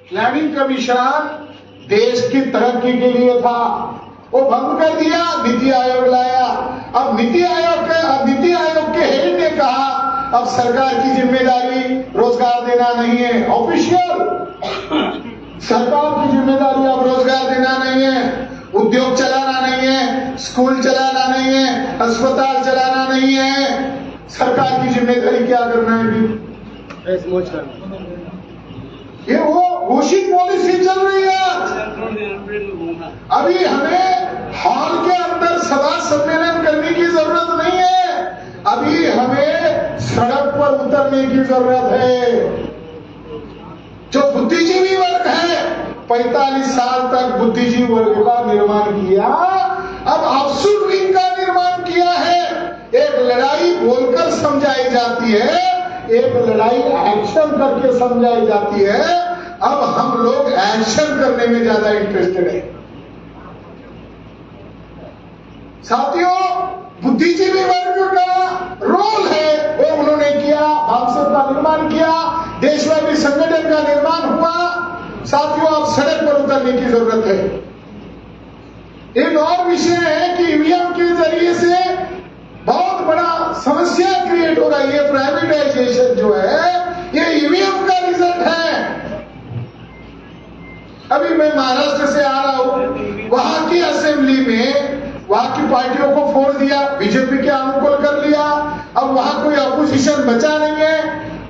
प्लानिंग कमीशन देश की तरक्की के लिए था, वो भंग कर दिया, नीति आयोग लाया। अब नीति आयोग के हेड ने कहा अब सरकार की जिम्मेदारी रोजगार देना नहीं है, ऑफिशियल सरकार की जिम्मेदारी अब रोजगार देना नहीं है, उद्योग चलाना नहीं है, स्कूल चलाना नहीं है, अस्पताल चलाना नहीं है। सरकार की जिम्मेदारी क्या करना है भी? ये वो घोषित पॉलिसी चल रही है। अभी हमें हॉल के अंदर सभा सम्मेलन करने की जरूरत नहीं है, अभी हमें सड़क पर उतरने की जरूरत है। जो बुद्धिजीवी वर्ग है, 45 साल तक बुद्धिजीवी वर्ग का निर्माण किया, अब अब्सोल्यूट विंग का निर्माण किया है। एक लड़ाई बोलकर समझाई जाती है, एक लड़ाई एक्शन करके समझाई जाती है। अब हम लोग एक्शन करने में ज्यादा इंटरेस्टेड है। साथियों, बुद्धिजीवी वर्ग का रोल है, वो उन्होंने किया, भाषा का निर्माण किया, देशव्यापी संगठन का निर्माण हुआ। साथियों, अब सड़क पर उतरने की जरूरत है। एक और विषय है कि ईवीएम के जरिए से बहुत बड़ा समस्या क्रिएट हो रही है। प्राइवेटाइजेशन जो है ये ईवीएम का रिजल्ट है। अभी मैं महाराष्ट्र से आ रहा हूं, वहां की असेंबली में वहां की पार्टियों को फोड़ दिया, बीजेपी के अनुकूल कर लिया। अब वहां कोई अपोजिशन बचा नहीं है,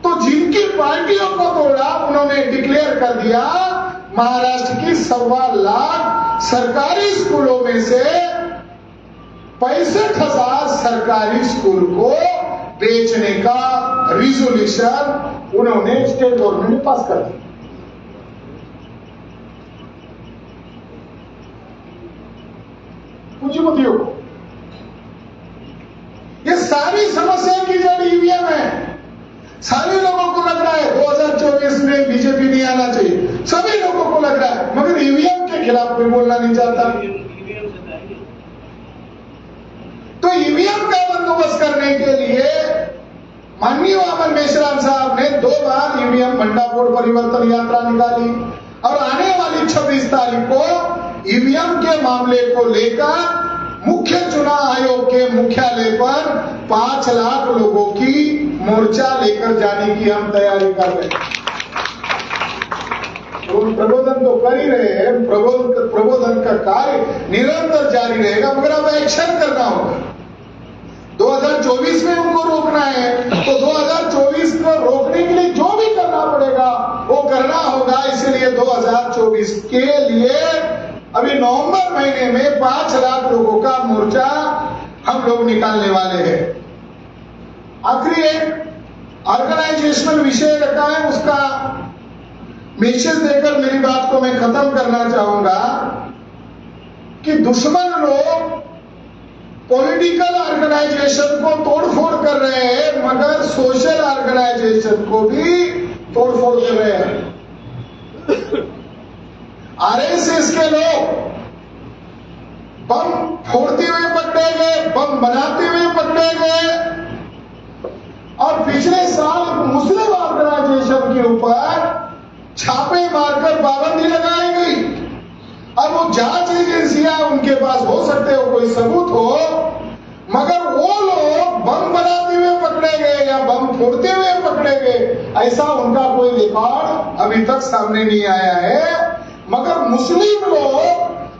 तो जिनकी पार्टियों को तोड़ा उन्होंने डिक्लेयर कर दिया महाराष्ट्र की 1.25 लाख सरकारी स्कूलों में से 65,000 सरकारी स्कूल को बेचने का रिजोल्यूशन उन्होंने स्टेट गवर्नमेंट ने पास कर दिया। पूंजीपतियों को ये सारी समस्या की जड़ ईवीएम है। सारे लोगों को लग रहा है 2024 में बीजेपी नहीं आना चाहिए, सभी लोगों को लग रहा है, मगर ईवीएम के खिलाफ कोई बोलना नहीं चाहता। तो ईवीएम का बंदोबस्त करने के लिए माननीय वामन मेश्राम साहब ने 2 बार ईवीएम भंडाफोड़ परिवर्तन यात्रा निकाली और आने वाली 26 तारीख को ईवीएम के मामले को लेकर मुख्य चुनाव आयोग के मुख्यालय पर 5 लाख लोगों की मोर्चा लेकर जाने की हम तैयारी कर रहे हैं। प्रबोधन तो कर ही रहे हैं, प्रबोधन का कार्य निरंतर जारी रहेगा, मगर अब एक्शन करना होगा। 2024 में उनको रोकना है तो 2024 को रोकने के लिए जो भी करना पड़ेगा वो करना होगा। इसलिए 2024 के लिए अभी नवंबर महीने में 5 लाख लोगों का मोर्चा हम लोग निकालने वाले हैं। आखिरी एक ऑर्गेनाइजेशनल विषय रखा है, उसका मैसेज देकर मेरी बात को मैं खत्म करना चाहूंगा कि दुश्मन लोग पॉलिटिकल ऑर्गेनाइजेशन को तोड़फोड़ कर रहे हैं, मगर सोशल ऑर्गेनाइजेशन को भी तोड़फोड़ कर रहे हैं। आरएसएस के लोग बम फोड़ते हुए पकड़े गए, बम बनाते हुए पकड़े गए, और पिछले साल मुस्लिम ऑर्गेनाइजेशन के ऊपर छापे मारकर पाबंदी लगाई गई। अब वो जांच एजेंसियां उनके पास हो सकते हो कोई सबूत हो, मगर वो लोग बम बनाते हुए पकड़े गए या बम फोड़ते हुए पकड़े गए, ऐसा उनका कोई रिकॉर्ड अभी तक सामने नहीं आया है। मगर मुस्लिम लोग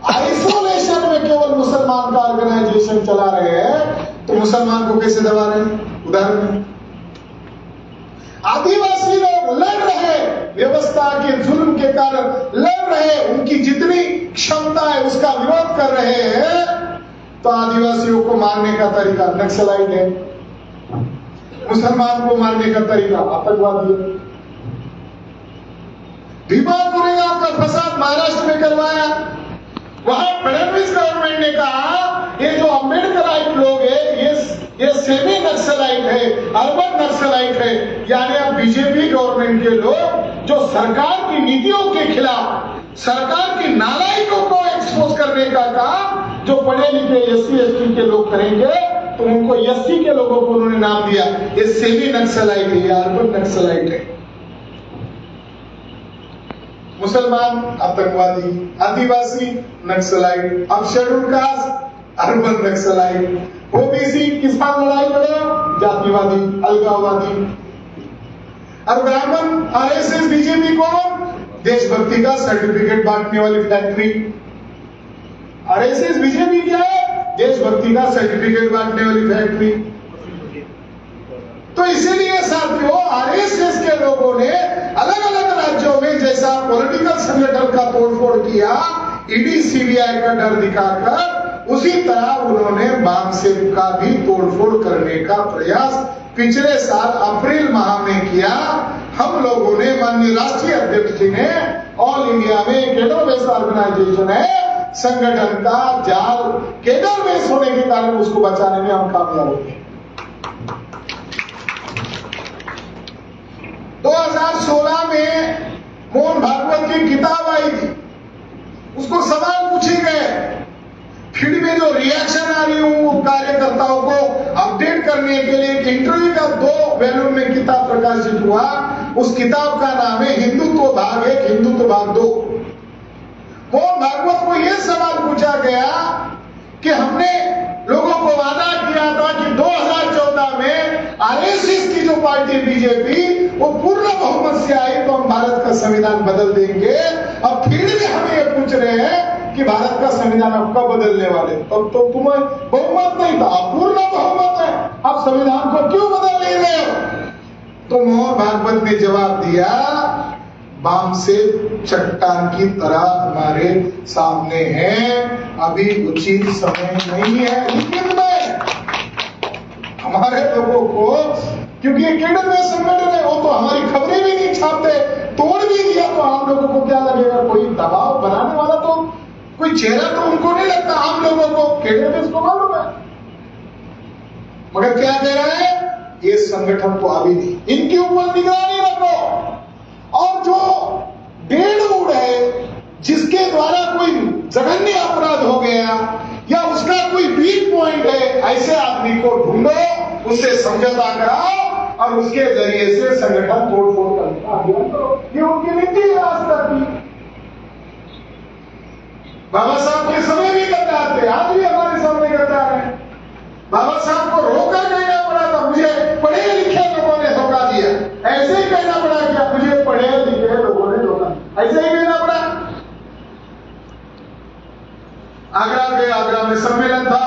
आइसोलेशन में केवल मुसलमान का ऑर्गेनाइजेशन चला रहे हैं, तो मुसलमान को कैसे दबा रहे हैं? उदाहरण, आदिवासी लोग लड़ रहे, व्यवस्था के जुल्म के कारण लड़ रहे, उनकी जितनी क्षमता है उसका विरोध कर रहे हैं, तो आदिवासियों को मारने का तरीका नक्सलाइट है, मुसलमान को मारने का तरीका आतंकवादी है। भीमा कोरेगांव का फसाद महाराष्ट्र में करवाया, वहां फडणवीस गवर्नमेंट ने कहा ये जो अम्बेडकराइट लोग है ये सेमी नक्सलाइट है, अर्बन नक्सलाइट है। यानी अब बीजेपी गवर्नमेंट के लोग जो सरकार की नीतियों के खिलाफ, सरकार की नालायकों को एक्सपोज करने का काम जो पढ़े लिखे एससी एसटी के लोग करेंगे, तो उनको एससी के लोगों को उन्होंने नाम दिया ये सेमी नक्सलाइट है, ये अर्बन नक्सलाइट है। मुसलमान आतंकवादी, आदिवासी नक्सलाइट, अब schedule caste urban naxalite, OBC किसान लड़ाई लड़े जातिवादी, अलगाववादी, और ब्राह्मण आरएसएस बीजेपी को देशभक्ति का सर्टिफिकेट बांटने वाली फैक्ट्री। आरएसएस बीजेपी क्या है? देशभक्ति का सर्टिफिकेट बांटने वाली फैक्ट्री। तो इसीलिए साथियों आरएसएस के लोगों ने अलग अलग राज्यों में जैसा पॉलिटिकल संगठन का तोड़फोड़ किया, ईडी सीबीआई का डर दिखाकर, उसी तरह उन्होंने बामसेफ का भी तोड़फोड़ करने का प्रयास पिछले साल अप्रैल माह में किया। हम लोगों ने, माननीय राष्ट्रीय अध्यक्ष जी ने, ऑल इंडिया में केडर बेस्ड ऑर्गेनाइजेशन है, संगठन का जाल केडर बेस्ड होने के कारण उसको बचाने में हम कामयाब हो गए। 2016 में मोहन भागवत की किताब आई थी, उसको सवाल पूछे गए, फील्ड में जो रिएक्शन आ रही हूं कार्यकर्ताओं को अपडेट करने के लिए एक इंटरव्यू का 2 वॉल्यूम में किताब प्रकाशित हुआ। उस किताब का नाम है हिंदुत्व भाग 1, हिंदुत्व भाग 2। मोहन भागवत को यह सवाल पूछा गया कि हमने लोगों को वादा किया था कि 2014 में आरएसएस की जो पार्टी बीजेपी वो पूर्ण बहुमत से आई तो हम भारत का संविधान बदल देंगे। अब फिर भी हमें ये पूछ रहे हैं कि भारत का संविधान अब कब बदलने वाले? तब तो तुम्हें बहुमत नहीं था, पूर्ण बहुमत है, अब संविधान को क्यों बदल नहीं रहे हो? तो मोहन भागवत ने जवाब दिया, बामसेफ चट्टान की तरह हमारे सामने है, अभी उचित समय नहीं है। लेकिन मैं हमारे लोगों को, क्योंकि ये केडर में संगठन है, वो तो हमारी खबरें भी नहीं छापते, तोड़ भी दिया तो आम लोगों को क्या लगेगा? कोई दबाव बनाने वाला तो कोई चेहरा तो उनको नहीं लगता, आम लोगों को केडर में इसको मालूम है। मगर क्या कह रहा है? ये संगठन तो अभी नहीं, इनके ऊपर निगरानी रखो। और जो डेढ़ है जिसके द्वारा कोई जघन्य अपराध हो गया या उसका कोई वीक पॉइंट है, ऐसे आदमी को ढूंढो, उससे समझौता कराओ और उसके जरिए से संगठन तोड़फोड़ करने का अभियान करो। ये उनकी नीति है आज तक की। बाबा साहब के समय भी गद्दार थे, आज भी हमारे सामने गद्दार है। बाबा साहब को रोकर कहना पड़ा था, मुझे पढ़े लिखे लोगों ने धोखा दिया। ऐसे ही कहना पड़ा कि मुझे पढ़े लिखे लोगों ने धोखा, ऐसे ही में सम्मेलन था,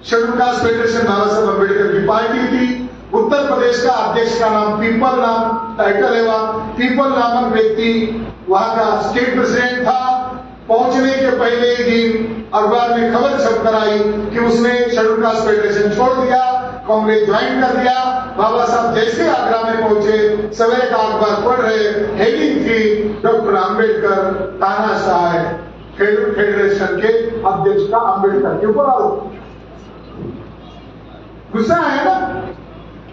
शेड्यूल कास्ट फेडरेशन बाबा साहब अम्बेडकर की पार्टी थी, उत्तर प्रदेश का अध्यक्ष का नाम पीपल नाम टाइटल है, वहां पीपल नामक व्यक्ति वहां का स्टेट प्रेसिडेंट था। पहुंचने के पहले ही दिन अखबार में खबर छप कर आई कि उसने शेड्यूल कास्ट फेडरेशन छोड़ दिया, कांग्रेस ज्वाइन कर दिया। बाबा साहब जैसे आगरा में पहुंचे, सवेरे का अखबार पढ़ रहे, हेडिंग थी डॉक्टर अम्बेडकर तानाशाह है, फेडरेशन के अध्यक्ष का अम्बेडकर के ऊपर आरोप। गुस्सा है ना,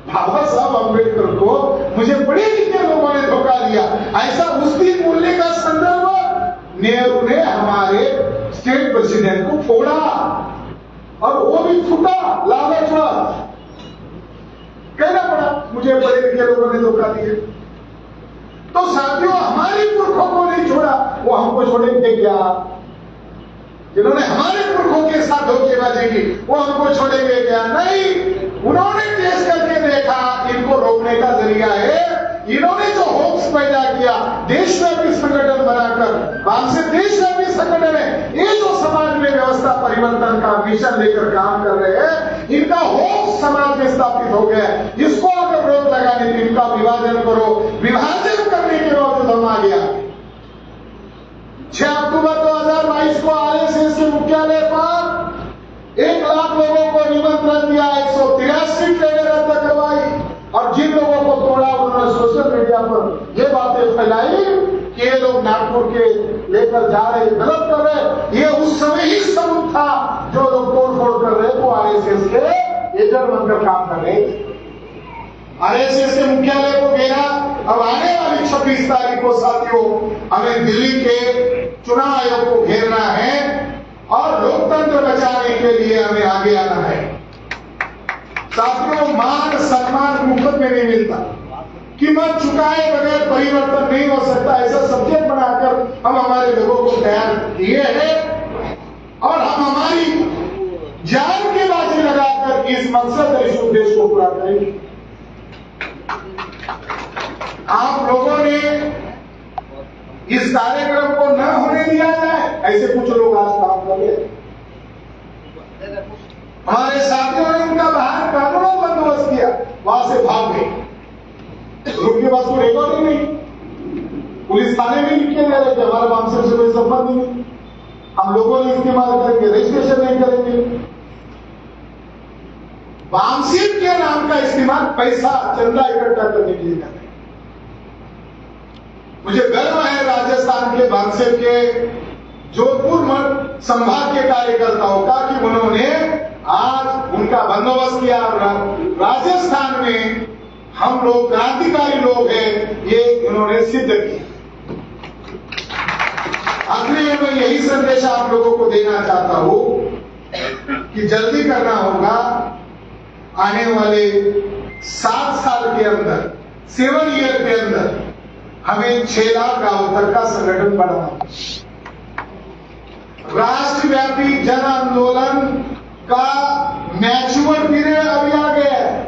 बाबा साहब अम्बेडकर को मुझे पढ़े लिखे लोगों ने धोखा दिया, ऐसा उस दिन बोलने का संदर्भ नेहरू ने हमारे स्टेट प्रेसिडेंट को फोड़ा और वो भी फूटा लालचवश। कहना पड़ा मुझे पढ़े लिखे लोगों ने धोखा दिया। तो साथियों, हमारे पुरखों को नहीं छोड़ा, वो हमको छोड़ेंगे क्या? जिन्होंने हमारे पुरखों के साथ धोखेबाजी की वो हमको छोड़ेंगे क्या? नहीं, उन्होंने टेस्ट करके देखा, इनको रोकने का जरिया है। इन्होंने जो होप्स पैदा किया देशव्यापी संगठन बनाकर, हमसे देशव्यापी संगठन है, ये जो समाज में व्यवस्था परिवर्तन का मिशन लेकर काम कर रहे हैं, इनका होप्स समाज में स्थापित हो गया। इसको अगर रोक लगाने की, इनका विभाजन करो, विभाजन करने के बावजूद हम आ गया। 6 अक्टूबर 2022 को आरएसएस के मुख्यालय पर 1 लाख लोगों को निमंत्रण दिया, 183 ट्रेनें रद्द करवाई और जिन लोगों को तोड़ा उन्होंने सोशल मीडिया पर ये बातें फैलाई कि ये लोग नागपुर के लेकर जा रहे, गलत कर रहे। ये उस समय ही सबूत था, जो लोग तोड़फोड़ कर रहे वो आरएसएस के एजेंट बनकर काम कर रहे। आरएसएस के मुख्यालय को घेरा। अब आने वाली 26 तारीख को साथियों, हमें दिल्ली के चुनाव आयोग को घेरना है और लोकतंत्र बचाने के लिए हमें आगे आना है। साथियों, मान सम्मान मुफ्त में नहीं मिलता, कीमत चुकाए बगैर परिवर्तन नहीं हो सकता। ऐसा सब्जेक्ट बनाकर हम हमारे लोगों को तैयार किए हैं और हम हमारी जान की बाजी लगाकर इस मकसद और इस उद्देश्य को पूरा करेंगे। आप लोगों ने इस कार्यक्रम को न होने दिया जाए, ऐसे कुछ लोग आज काम कर रहे हैं। हमारे साथियों ने उनका बाहर कानूनों बंदोबस्त किया, वहां से भाग गए। उनके पास कोई रिकॉर्ड ही नहीं, पुलिस थाने में लिख के ले रहे थे हमारे वामसेप से कोई संबंध नहीं, हम लोगों ने इस्तेमाल करेंगे, रजिस्ट्रेशन नहीं करेंगे। वामसेप के नाम का इस्तेमाल पैसा चंदा इकट्ठा करने के लिए कर रहे। मुझे गर्व है राजस्थान के वामसेप के जोधपुर संभाग के कार्यकर्ताओं का कि उन्होंने आज उनका बंदोबस्त किया। राजस्थान में हम लोग क्रांतिकारी लोग हैं, ये उन्होंने सिद्ध किया। आखिरी में मैं यही संदेश आप लोगों को देना चाहता हूं कि जल्दी करना होगा। आने वाले 7 साल के अंदर, 7 ईयर के अंदर हमें 6 लाख गांवों तक का संगठन बनाना, राष्ट्रव्यापी जन आंदोलन का मैच्योर पीरियड अभी आ गया है।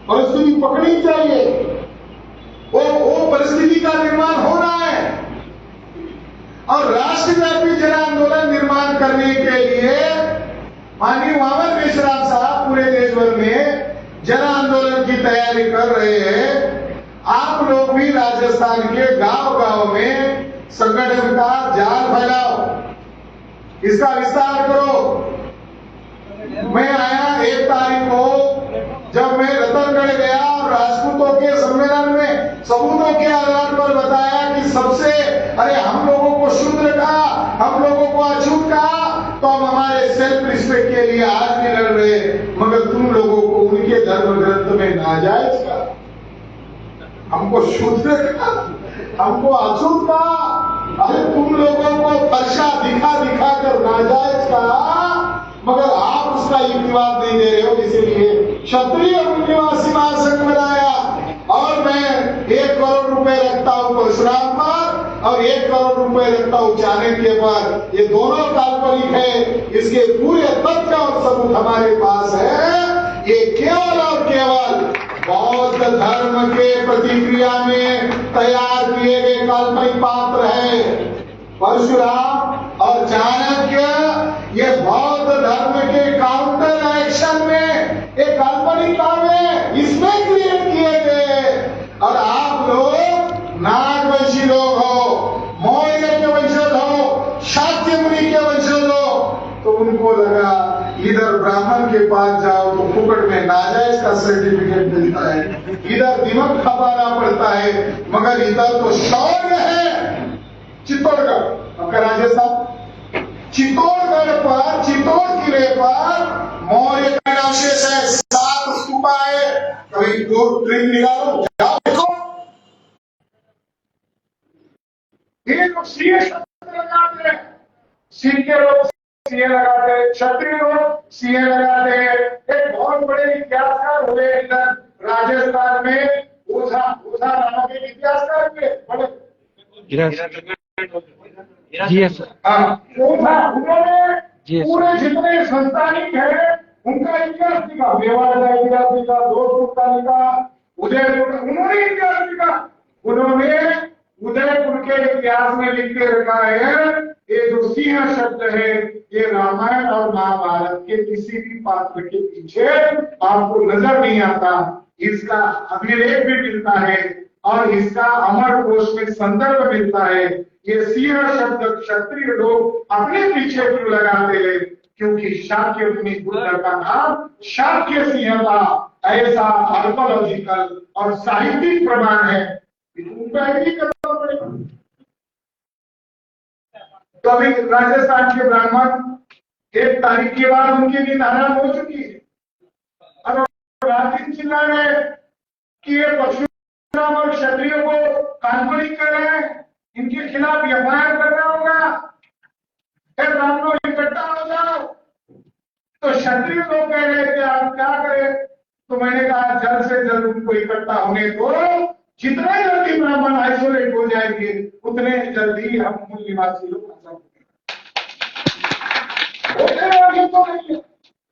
परिस्थिति पकड़नी चाहिए, वो परिस्थिति का निर्माण हो रहा है और राष्ट्रव्यापी जन आंदोलन निर्माण करने के लिए माननीय वामन मेश्राम साहब पूरे देश भर में जन आंदोलन की तैयारी कर रहे हैं। आप लोग भी राजस्थान के गांव-गांव में संगठन का जाल फैलाओ, इसका विस्तार करो। मैं आया 1 तारीख को, जब मैं रतनगढ़ गया और राजपूतों के सम्मेलन में सबूतों के आधार पर बताया कि सबसे अरे हम लोगों को शूद्र कहा, हम लोगों को अछूत कहा, तो हम हमारे सेल्फ रिस्पेक्ट के लिए आज भी लड़ रहे, मगर तुम लोगों को उनके धर्म ग्रंथ में नाजायज कहा, हमको शूद्र कहा, हमको अछूत कहा। अरे तुम लोगों को पर्चा दिखा दिखा कर नाजायज कहा, मगर आप उसका इत्मीनान नहीं दे रहे हो। इसीलिए क्षत्रिय निवासी महासंघ बनाया और मैं 1 करोड़ रुपए रखता हूं परशुराम पर और 1 करोड़ रुपए रखता हूं चाणक्य पर। ये दोनों काल्पनिक है, इसके पूरे तथ्य और सबूत हमारे पास है। ये केवल और केवल बौद्ध धर्म के प्रतिक्रिया में तैयार किए गए काल्पनिक पात्र है। परशुराम और चाणक्य ये बौद्ध धर्म के काउंटर एक्शन में एक काल्पनिक काव्य इसमें क्रिएट किए गए। और आप लोग नागवंशी लोग हो, मौर्य के वंशज हो, शाक्य मुनि के वंशज हो, तो उनको लगा इधर ब्राह्मण के पास जाओ तो फुकट में नाजायज का सर्टिफिकेट मिलता है, इधर दिमाग खपाना पड़ता है, मगर इधर तो शौर्य है। चित्तौड़गढ़ आपका राजस्थान, चित्तौड़गढ़ पर, चित्तौड़ किले पर मौर्य का अवशेष है, 7 स्तूपा है। कभी 2 ट्रेन निकालो, जाओ देखो। ये लोग सीए शब्द लगाते हैं, सिंह के लोग सीए लगाते हैं, क्षत्रिय लोग सीए लगाते हैं। एक बहुत बड़े इतिहासकार हुए इधर राजस्थान में, ओझा नामक एक इतिहासकार हुए बड़े। उन्होंने पूरे जितने संस्थानिक है उनका इतिहास लिखा, मेवाड़ का इतिहास लिखा, जोधपुर का लिखा, उदयपुर, उन्होंने इतिहास लिखा। उन्होंने उदयपुर के इतिहास में लिख के रखा है, ये जो सिंह शब्द है ये रामायण और महाभारत के किसी भी पात्र के पीछे आपको नजर नहीं आता। इसका अभिलेख भी मिलता है और इसका अमर कोश में संदर्भ मिलता है। ये सिंह शब्द क्षत्रिय लोग अपने पीछे क्यों लगाते हैं? क्योंकि शाक्य मुनि पुत्र का नाम शाक्य सिंह था। ऐसा आर्कोलॉजिकल और साहित्यिक प्रमाण है। उनका एग्री करना पड़ेगा। तो अभी राजस्थान के ब्राह्मण 1 तारीख के बाद उनकी नींद हराम हो चुकी है। अब रात दिन चिल्ला रहे कि ये परशुराम और क्षत्रियों को काल्पनिक कर रहे हैं, इनके खिलाफ एफआईआर करना होगा, फिर ब्राह्मणों इकट्ठा हो जाओ। तो क्षत्रिय लोग कह रहे थे आप क्या करें? तो मैंने कहा जल्द से जल्द उनको इकट्ठा होने दो। जितने जल्दी ब्राह्मण आइसोलेट हो जाएंगे उतने जल्दी हम मूल निवासी लोग गैरहाजिर तो नहीं है,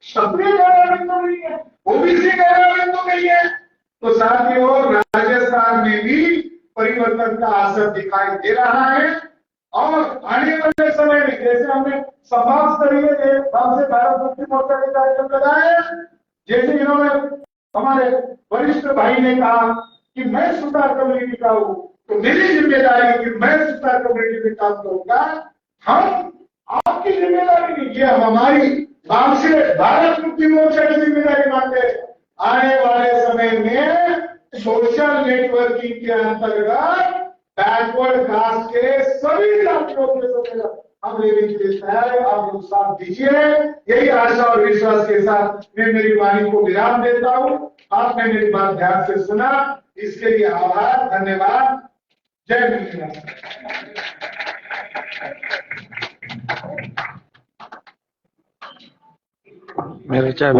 क्षत्रिय गैरहाजिर तो नहीं है, ओबीसी गैरहाजिर तो नहीं है। तो साथियों राजस्थान में भी परिवर्तन का असर दिखाई दे रहा है। और आने वाले समय में जैसे हमने समाज स्तरीय से भारत मुक्ति मोर्चा के कार्यक्रम लगाए, जैसे इन्होंने हमारे वरिष्ठ भाई ने कहा कि मैं सुतार कम्युनिटी का हूं, तो मेरी जिम्मेदारी है कि मैं सुतार कम्युनिटी में काम करूंगा। हम आपकी जिम्मेदारी नहीं, ये हमारी भारत मुक्ति मोर्चा की जिम्मेदारी मानते हैं। आने वाले समय में सोशल नेटवर्किंग के अंतर्गत बैकवर्ड कास्ट के सभी जातियों के हम लेने के लिए तैयार है। आप लोग साथ दीजिए। यही आशा और विश्वास के साथ मैं मेरी वाणी को विराम देता हूं। आपने मेरी बात ध्यान से सुना, इसके लिए आभार, धन्यवाद। जय मिथिला। मेरे चाय